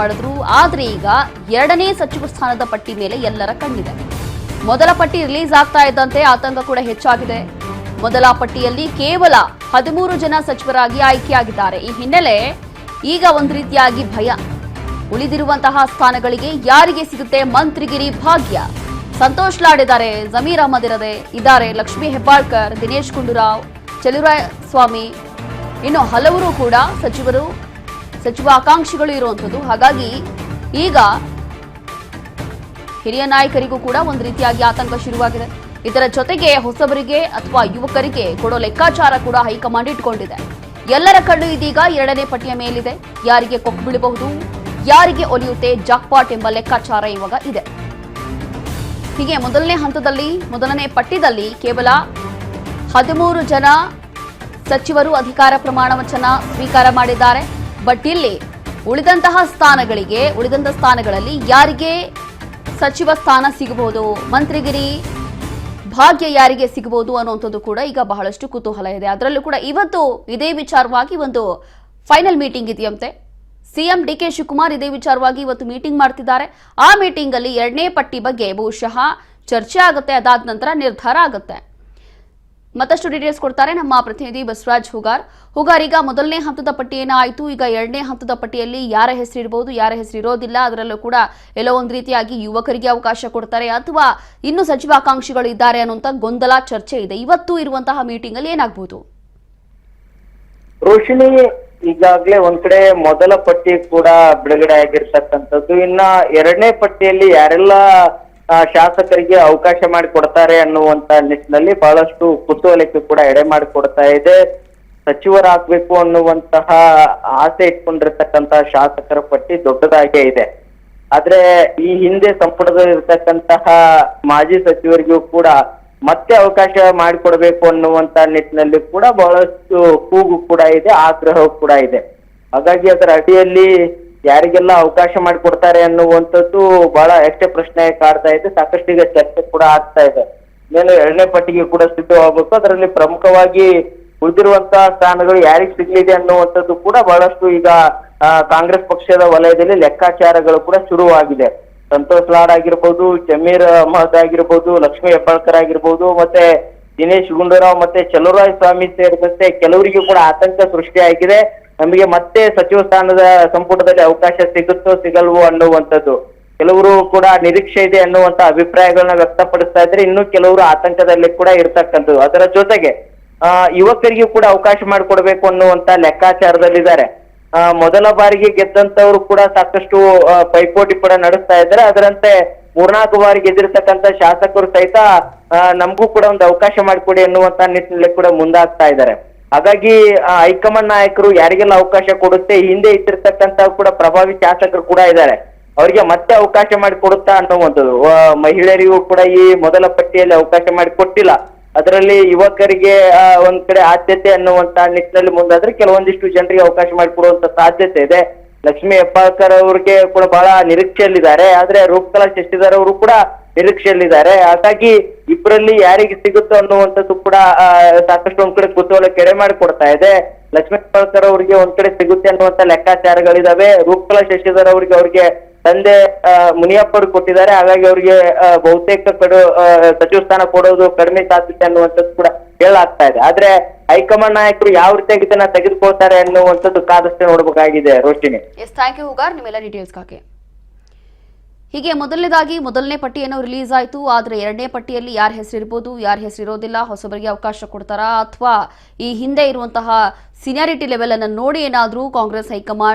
ಮಾಡಿದ್ರು. ಆದ್ರೆ ಈಗ ಎರಡನೇ ಸಚಿವ ಸ್ಥಾನದ ಪಟ್ಟಿ ಮೇಲೆ ಎಲ್ಲರ ಕಣ್ಣಿದೆ. ಮೊದಲ ಪಟ್ಟಿ ರಿಲೀಸ್ ಆಗ್ತಾ ಇದ್ದಂತೆ ಆತಂಕ ಕೂಡ ಹೆಚ್ಚಾಗಿದೆ. ಮೊದಲ ಪಟ್ಟಿಯಲ್ಲಿ ಕೇವಲ 13 ಜನ ಸಚಿವರಾಗಿ ಆಯ್ಕೆಯಾಗಿದ್ದಾರೆ. ಈ ಹಿನ್ನೆಲೆ ಈಗ ಒಂದು ರೀತಿಯಾಗಿ ಭಯ. ಉಳಿದಿರುವಂತಹ ಸ್ಥಾನಗಳಿಗೆ ಯಾರಿಗೆ ಸಿಗುತ್ತೆ ಮಂತ್ರಿಗಿರಿ ಭಾಗ್ಯ? ಸಂತೋಷ್ ಲಾಡ್ ಇದ್ದಾರೆ, ಜಮೀರ್ ಅಹಮದ್ ಇದ್ದಾರೆ, ಲಕ್ಷ್ಮೀ ಹೆಬ್ಬಾಳ್ಕರ್, ದಿನೇಶ್ ಗುಂಡೂರಾವ್, ಸ್ವಾಮಿ, ಇನ್ನು ಹಲವರು ಕೂಡ ಸಚಿವ ಆಕಾಂಕ್ಷಿಗಳು ಇರುವಂಥದ್ದು. ಹಾಗಾಗಿ ಈಗ ಹಿರಿಯ ನಾಯಕರಿಗೂ ಕೂಡ ಒಂದು ರೀತಿಯಾಗಿ ಆತಂಕ ಶುರುವಾಗಿದೆ. ಇದರ ಜೊತೆಗೆ ಹೊಸಬರಿಗೆ ಅಥವಾ ಯುವಕರಿಗೆ ಕೊಡೋ ಲೆಕ್ಕಾಚಾರ ಕೂಡ ಹೈಕಮಾಂಡ್ ಇಟ್ಕೊಂಡಿದೆ. ಎಲ್ಲರ ಕಣ್ಣು ಇದೀಗ ಎರಡನೇ ಪಟ್ಟಿಯ ಮೇಲಿದೆ. ಯಾರಿಗೆ ಕೊಕ್ಕು ಬೀಳಬಹುದು, ಯಾರಿಗೆ ಒಲಿಯುತ್ತೆ ಜಾಕ್ಪಾಟ್ ಎಂಬ ಲೆಕ್ಕಾಚಾರ ಇವಾಗ ಇದೆ. ಹೀಗೆ ಮೊದಲನೇ ಪಟ್ಟಿದಲ್ಲಿ ಕೇವಲ 13 ಜನ ಸಚಿವರು ಅಧಿಕಾರ ಪ್ರಮಾಣ ವಚನ ಸ್ವೀಕಾರ ಮಾಡಿದ್ದಾರೆ. ಬಟ್ ಇಲ್ಲಿ ಉಳಿದಂತಹ ಸ್ಥಾನಗಳಲ್ಲಿ ಯಾರಿಗೆ ಸಚಿವ ಸ್ಥಾನ ಸಿಗಬಹುದು, ಮಂತ್ರಿಗಿರಿ ಭಾಗ್ಯ ಯಾರಿಗೆ ಸಿಗಬಹುದು ಅನ್ನುವಂಥದ್ದು ಕೂಡ ಈಗ ಬಹಳಷ್ಟು ಕುತೂಹಲ ಇದೆ. ಅದರಲ್ಲೂ ಕೂಡ ಇವತ್ತು ಇದೇ ವಿಚಾರವಾಗಿ ಒಂದು ಫೈನಲ್ ಮೀಟಿಂಗ್ ಇದೆಯಂತೆ. ಸಿಎಂ ಡಿಕೆ ಶಿವಕುಮಾರ್ ಇದೇ ವಿಚಾರವಾಗಿ ಇವತ್ತು ಮೀಟಿಂಗ್ ಮಾಡ್ತಿದ್ದಾರೆ. ಆ ಮೀಟಿಂಗ್ ಅಲ್ಲಿ ಎರಡನೇ ಪಟ್ಟಿ ಬಗ್ಗೆ ಬಹುಶಃ ಚರ್ಚೆ ಆಗುತ್ತೆ. ಅದಾದ ನಂತರ ನಿರ್ಧಾರ ಆಗುತ್ತೆ. ಮತ್ತಷ್ಟು ಡೀಟೇಲ್ಸ್ ಕೊಡ್ತಾರೆ ನಮ್ಮ ಪ್ರತಿನಿಧಿ ಬಸವರಾಜ್ ಹುಗಾರ್. ಈಗ ಮೊದಲನೇ ಹಂತದ ಪಟ್ಟಿ ಏನಾಯಿತು, ಈಗ ಎರಡನೇ ಹಂತದ ಪಟ್ಟಿಯಲ್ಲಿ ಯಾರ ಹೆಸರು ಇರಬಹುದು, ಯಾರ ಹೆಸರು ಇರೋದಿಲ್ಲ, ಅದರಲ್ಲೂ ಕೂಡ ಎಲ್ಲೋ ಒಂದು ರೀತಿಯಾಗಿ ಯುವಕರಿಗೆ ಅವಕಾಶ ಕೊಡ್ತಾರೆ ಅಥವಾ ಇನ್ನು ಸಚಿವಾಕಾಂಕ್ಷಿಗಳು ಇದ್ದಾರೆ ಅನ್ನುವಂತ ಗೊಂದಲ ಚರ್ಚೆ ಇದೆ. ಇವತ್ತು ಇರುವಂತಹ ಮೀಟಿಂಗ್ ಅಲ್ಲಿ ಏನಾಗಬಹುದು? ರೋಶಿನಿ, ಈಗಾಗಲೇ ಒಂದ್ ಕಡೆ ಮೊದಲ ಪಟ್ಟಿ ಕೂಡ ಬಿಡುಗಡೆ ಆಗಿರ್ತಕ್ಕಂಥದ್ದು. ಇನ್ನ ಎರಡನೇ ಪಟ್ಟಿಯಲ್ಲಿ ಯಾರೆಲ್ಲ ಶಾಸಕರಿಗೆ ಅವಕಾಶ ಮಾಡಿಕೊಡ್ತಾರೆ ಅನ್ನುವಂತ ನಿಟ್ಟಿನಲ್ಲಿ ಬಹಳಷ್ಟು ಕುತೂಹಲಕ್ಕೆ ಕೂಡ ಎಡೆ ಮಾಡಿಕೊಡ್ತಾ ಇದೆ. ಸಚಿವರಾಗ್ಬೇಕು ಅನ್ನುವಂತಹ ಆಸೆ ಇಟ್ಕೊಂಡಿರ್ತಕ್ಕಂತಹ ಶಾಸಕರ ಪಟ್ಟಿ ದೊಡ್ಡದಾಗೇ ಇದೆ. ಆದ್ರೆ ಈ ಹಿಂದೆ ಸಂಪುಟದಲ್ಲಿ ಇರ್ತಕ್ಕಂತಹ ಮಾಜಿ ಸಚಿವರಿಗೂ ಕೂಡ ಮತ್ತೆ ಅವಕಾಶ ಮಾಡಿಕೊಡ್ಬೇಕು ಅನ್ನುವಂತ ನಿಟ್ಟಿನಲ್ಲಿ ಕೂಡ ಬಹಳಷ್ಟು ಕೂಗು ಕೂಡ ಇದೆ, ಆಗ್ರಹ ಕೂಡ ಇದೆ. ಹಾಗಾಗಿ ಅದರ ಅಡಿಯಲ್ಲಿ ಯಾರಿಗೆಲ್ಲ ಅವಕಾಶ ಮಾಡಿಕೊಡ್ತಾರೆ ಅನ್ನುವಂಥದ್ದು ಬಹಳ ಯಕ್ಷ ಪ್ರಶ್ನೆ ಕಾಡ್ತಾ ಇದೆ. ಸಾಕಷ್ಟು ಈಗ ಚರ್ಚೆ ಕೂಡ ಆಗ್ತಾ ಇದೆ. ಇನ್ನೇನು ಎರಡನೇ ಪಟ್ಟಿಗೆ ಕೂಡ ಸಿದ್ಧವಾಗಬೇಕು. ಅದರಲ್ಲಿ ಪ್ರಮುಖವಾಗಿ ಉಳಿದಿರುವಂತಹ ಸ್ಥಾನಗಳು ಯಾರಿಗೆ ಸಿಗ್ಲಿದೆ ಅನ್ನುವಂಥದ್ದು ಕೂಡ ಬಹಳಷ್ಟು ಈಗ ಕಾಂಗ್ರೆಸ್ ಪಕ್ಷದ ವಲಯದಲ್ಲಿ ಲೆಕ್ಕಾಚಾರಗಳು ಕೂಡ ಶುರುವಾಗಿದೆ. ಸಂತೋಷ್ ಲಾಡ್ ಆಗಿರ್ಬೋದು, ಜಮೀರ್ ಅಹಮದ್ ಆಗಿರ್ಬೋದು, ಲಕ್ಷ್ಮೀ ಹೆಬ್ಬಾಳ್ಕರ್ ಆಗಿರ್ಬೋದು, ಮತ್ತೆ ದಿನೇಶ್ ಗುಂಡೂರಾವ್ ಮತ್ತೆ ಸ್ವಾಮಿ ಸೇರಿದಂತೆ ಕೆಲವರಿಗೆ ಕೂಡ ಆತಂಕ ಸೃಷ್ಟಿಯಾಗಿದೆ. ನಮಗೆ ಮತ್ತೆ ಸಚಿವ ಸ್ಥಾನದ ಸಂಪುಟದಲ್ಲಿ ಅವಕಾಶ ಸಿಗುತ್ತೋ ಸಿಗಲ್ವೋ ಅನ್ನುವಂಥದ್ದು ಕೆಲವರು ಕೂಡ ನಿರೀಕ್ಷೆ ಇದೆ ಅನ್ನುವಂತ ಅಭಿಪ್ರಾಯಗಳನ್ನ ವ್ಯಕ್ತಪಡಿಸ್ತಾ ಇದ್ರೆ, ಇನ್ನು ಕೆಲವರು ಆತಂಕದಲ್ಲಿ ಕೂಡ ಇರ್ತಕ್ಕಂಥದ್ದು. ಅದರ ಜೊತೆಗೆ ಯುವಕರಿಗೂ ಕೂಡ ಅವಕಾಶ ಮಾಡಿಕೊಡ್ಬೇಕು ಅನ್ನುವಂತ ಲೆಕ್ಕಾಚಾರದಲ್ಲಿದ್ದಾರೆ. ಮೊದಲ ಬಾರಿಗೆ ಗೆದ್ದಂತವ್ರು ಕೂಡ ಸಾಕಷ್ಟು ಪೈಪೋಟಿ ಕೂಡ ನಡೆಸ್ತಾ ಇದ್ದಾರೆ. ಅದರಂತೆ 3-4 ಬಾರಿ ಗೆದ್ದಿರ್ತಕ್ಕಂಥ ಶಾಸಕರು ಸಹಿತ ನಮಗೂ ಕೂಡ ಒಂದು ಅವಕಾಶ ಮಾಡಿಕೊಡಿ ಅನ್ನುವಂತ ನಿಟ್ಟಿನಲ್ಲಿ ಕೂಡ ಮುಂದಾಗ್ತಾ ಇದ್ದಾರೆ. ಹಾಗಾಗಿ ಹೈಕಮಾಂಡ್ ನಾಯಕರು ಯಾರಿಗೆಲ್ಲ ಅವಕಾಶ ಕೊಡುತ್ತೆ, ಹಿಂದೆ ಇಟ್ಟಿರ್ತಕ್ಕಂಥ ಕೂಡ ಪ್ರಭಾವಿ ಶಾಸಕರು ಕೂಡ ಇದ್ದಾರೆ, ಅವರಿಗೆ ಮತ್ತೆ ಅವಕಾಶ ಮಾಡಿಕೊಡುತ್ತಾ ಅನ್ನುವಂಥದ್ದು. ಮಹಿಳೆಯರಿಗೂ ಕೂಡ ಈ ಮೊದಲ ಪಟ್ಟಿಯಲ್ಲಿ ಅವಕಾಶ ಮಾಡಿಕೊಟ್ಟಿಲ್ಲ. ಅದರಲ್ಲಿ ಯುವಕರಿಗೆ ಒಂದ್ ಕಡೆ ಆದ್ಯತೆ ಅನ್ನುವಂತ ನಿಟ್ಟಿನಲ್ಲಿ ಮುಂದಾದ್ರೆ ಕೆಲವೊಂದಿಷ್ಟು ಜನರಿಗೆ ಅವಕಾಶ ಮಾಡಿಕೊಡುವಂತ ಸಾಧ್ಯತೆ ಇದೆ. ಲಕ್ಷ್ಮೀ ಹೆಬ್ಬಾಳ್ಕರ್ ಅವ್ರಿಗೆ ಕೂಡ ಬಹಳ ನಿರೀಕ್ಷೆಯಲ್ಲಿದ್ದಾರೆ. ಆದ್ರೆ ರೂಪಕಲಾ ಶಶಿಧರ್ ಅವರು ಕೂಡ ನಿರೀಕ್ಷೆಯಲ್ಲಿದ್ದಾರೆ. ಹಾಗಾಗಿ ಇಬ್ಬರಲ್ಲಿ ಯಾರಿಗೆ ಸಿಗುತ್ತೋ ಅನ್ನುವಂಥದ್ದು ಕೂಡ ಸಾಕಷ್ಟು ಒಂದ್ ಕಡೆ ಕುತೂಹಲ ಕೆಡೆ ಮಾಡಿಕೊಡ್ತಾ ಇದೆ. ಲಕ್ಷ್ಮೀ ಹೆಬ್ಬಾಳ್ಕರ್ ಅವರಿಗೆ ಒಂದ್ ಕಡೆ ಸಿಗುತ್ತೆ ಅನ್ನುವಂತ ಲೆಕ್ಕಾಚಾರಗಳಿದಾವೆ. ರೂಪಕಲಾ ಶಶಿಧರ್ ಅವ್ರಿಗೆ ತಂದೆ ಮುನಿಯಪ್ಪರು ಕೊಟ್ಟಿದ್ದಾರೆ. ಹಾಗಾಗಿ ಅವ್ರಿಗೆ ಬಹುತೇಕ ಸಚಿವ ಸ್ಥಾನ ಕೊಡೋದು ಕಡಿಮೆ ಸಾಧ್ಯತೆ ಅನ್ನುವಂಥದ್ದು ಕೂಡ ಹೇಳಲಾಗ್ತಾ ಇದೆ. ಆದ್ರೆ ಹೈಕಮಾಂಡ್ ನಾಯಕರು ಯಾವ ರೀತಿಯಾಗಿ ಇದನ್ನ ತೆಗೆದುಕೊಳ್ತಾರೆ ಅನ್ನುವಂಥದ್ದು ಕಾದಷ್ಟೇ ನೋಡ್ಬೇಕಾಗಿದೆ. ರೋಶಿನಿ, ಥ್ಯಾಂಕ್ ಯು ಹುಗಾರ್ ನಿಮ್ಮೆಲ್ಲ ಡೀಟೇಲ್ಸ್ಗಾಗಿ. ಹೀಗೆ ಮೊದಲನೇ ಪಟ್ಟಿಯನ್ನು ರಿಲೀಸ್ ಆಯಿತು. ಆದರೆ ಎರಡನೇ ಪಟ್ಟಿಯಲ್ಲಿ ಯಾರ ಹೆಸರು ಇರ್ಬೋದು, ಯಾರ ಹೆಸರು ಇರೋದಿಲ್ಲ, ಹೊಸಬರಿಗೆ ಅವಕಾಶ ಕೊಡ್ತಾರಾ ಅಥವಾ ಈ ಹಿಂದೆ ಇರುವಂತಹ ಸೀನಿಯಾರಿಟಿ ಲೆವೆಲ್ ಅನ್ನು ನೋಡಿ ಏನಾದರೂ ಕಾಂಗ್ರೆಸ್ ಹೈಕಮಾಂಡ್